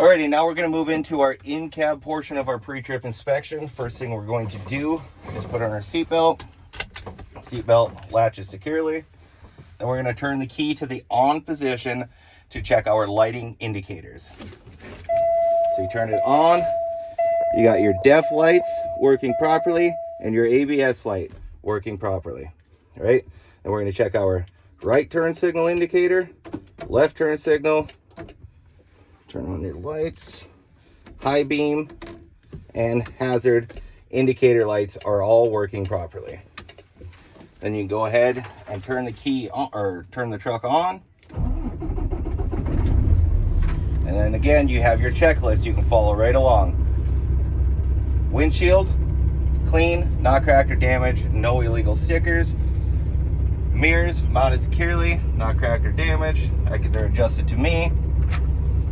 Alrighty, now we're going to move into our in-cab portion of our pre-trip inspection. First thing we're going to do is put on our seatbelt. Seatbelt latches securely. Then we're going to turn the key to the on position to check our lighting indicators. So you turn it on. You got your def lights working properly and your ABS light working properly. All right? And we're going to check our right turn signal indicator, left turn signal. Turn on your lights. High beam and hazard indicator lights are all working properly. Then you can go ahead and turn the key on, or turn the truck on. And then again, you have your checklist you can follow right along. Windshield, clean, not cracked or damaged, no illegal stickers. Mirrors mounted securely, not cracked or damaged. They're adjusted to me.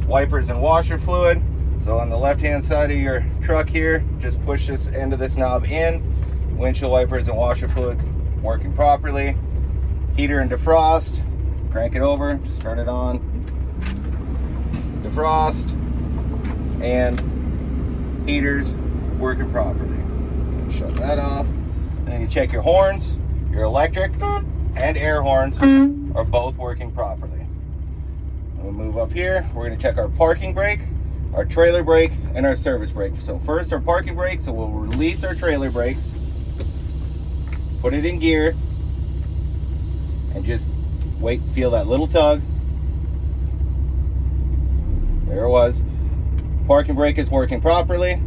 Wipers and washer fluid. So on the left hand side of your truck here, just push this end of this knob in. Windshield wipers and washer fluid working properly. Heater and defrost, crank it over, just turn it on. Defrost and heaters working properly. Shut that off. And then you check your horns. Your electric and air horns are both working properly. We'll move up here. We're going to check our parking brake, our trailer brake, and our service brake. So first our parking brake, so we'll release our trailer brakes, put it in gear, and just wait, feel that little tug. There it was. Parking brake is working properly.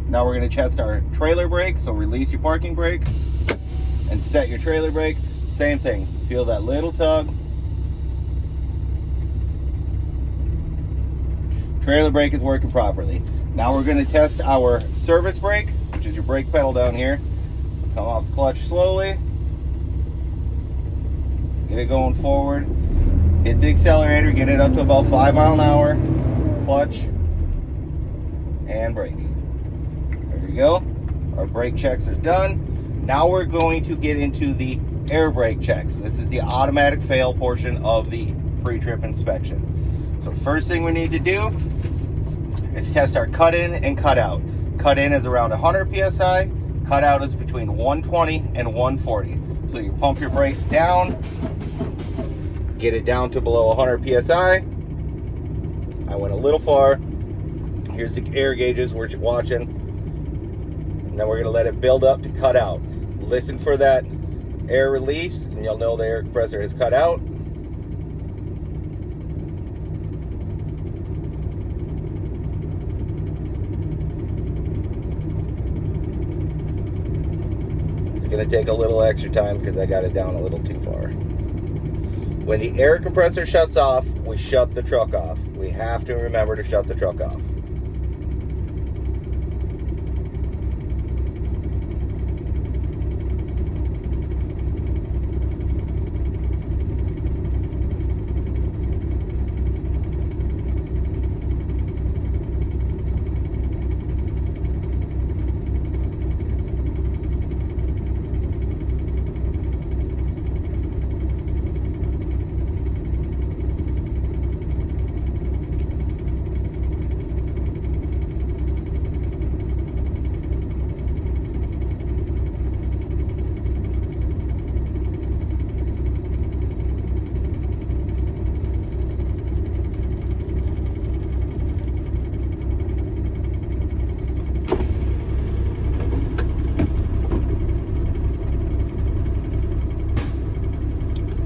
Now we're going to test our trailer brake, so release your parking brake and set your trailer brake. Same thing, feel that little tug. Trailer brake is working properly. Now we're going to test our service brake, which is your brake pedal down here. Come off the clutch slowly. Get it going forward. Hit the accelerator, get it up to about 5 miles an hour. Clutch and brake. There you go. Our brake checks are done. Now we're going to get into the air brake checks. This is the automatic fail portion of the pre-trip inspection. So first thing we need to do is test our cut in and cut out. Cut in is around 100 psi, cut out is between 120 and 140. So you pump your brake down, get it down to below 100 psi. I went a little far. Here's the air gauges we're watching. And then we're going to let it build up to cut out. Listen for that air release and you'll know the air compressor has cut out. Going to take a little extra time because I got it down a little too far. When the air compressor shuts off, we shut the truck off. We have to remember to shut the truck off.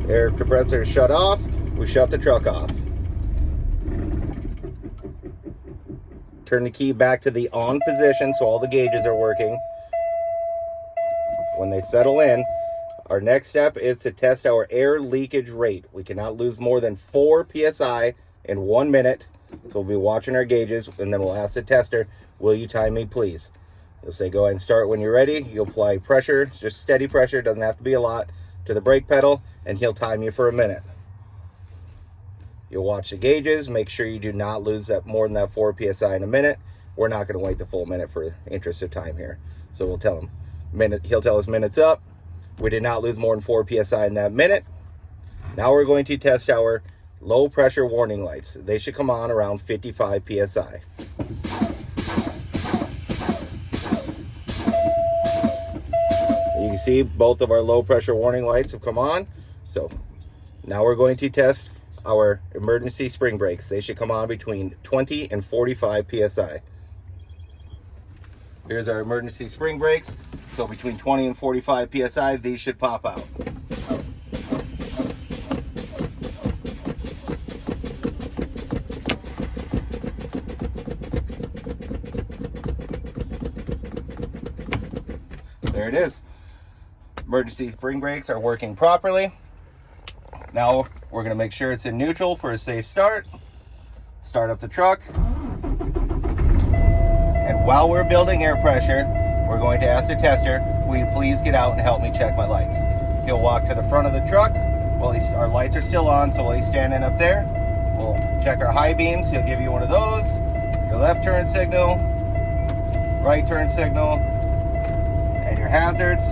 Air compressor is shut off. We shut the truck off. Turn the key back to the on position so all the gauges are working. When they settle in, our next step is to test our air leakage rate. We cannot lose more than 4 psi in 1 minute. So we'll be watching our gauges and then we'll ask the tester, will you time me please? You'll say go ahead and start when you're ready. You'll apply pressure, just steady pressure, doesn't have to be a lot, to the brake pedal, and he'll time you for a minute. You'll watch the gauges, make sure you do not lose that more than that 4 psi in a minute. We're not going to wait the full minute for interest of time here. So we'll tell him, he'll tell us minutes up. We did not lose more than 4 psi in that minute. Now we're going to test our low pressure warning lights. They should come on around 55 psi. You can see both of our low pressure warning lights have come on. So now we're going to test our emergency spring brakes. They should come on between 20 and 45 psi. Here's our emergency spring brakes. So between 20 and 45 psi, these should pop out. There it is. Emergency spring brakes are working properly. Now we're going to make sure it's in neutral for a safe start. Start up the truck. And while we're building air pressure, we're going to ask the tester, will you please get out and help me check my lights? He'll walk to the front of the truck. While our lights are still on, so while he's standing up there, we'll check our high beams. He'll give you one of those. Your left turn signal, right turn signal, and your hazards.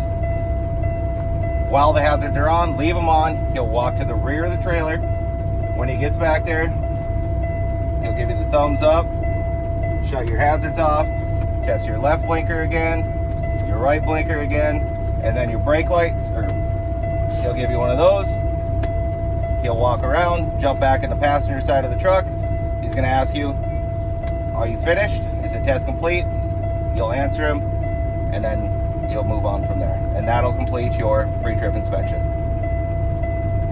While the hazards are on, leave them on. He'll walk to the rear of the trailer. When he gets back there, he'll give you the thumbs up, shut your hazards off, test your left blinker again, your right blinker again, and then your brake lights, or he'll give you one of those. He'll walk around, jump back in the passenger side of the truck. He's gonna ask you, are you finished? Is the test complete? You'll answer him, and then you'll move on from there. And that'll complete your pre-trip inspection.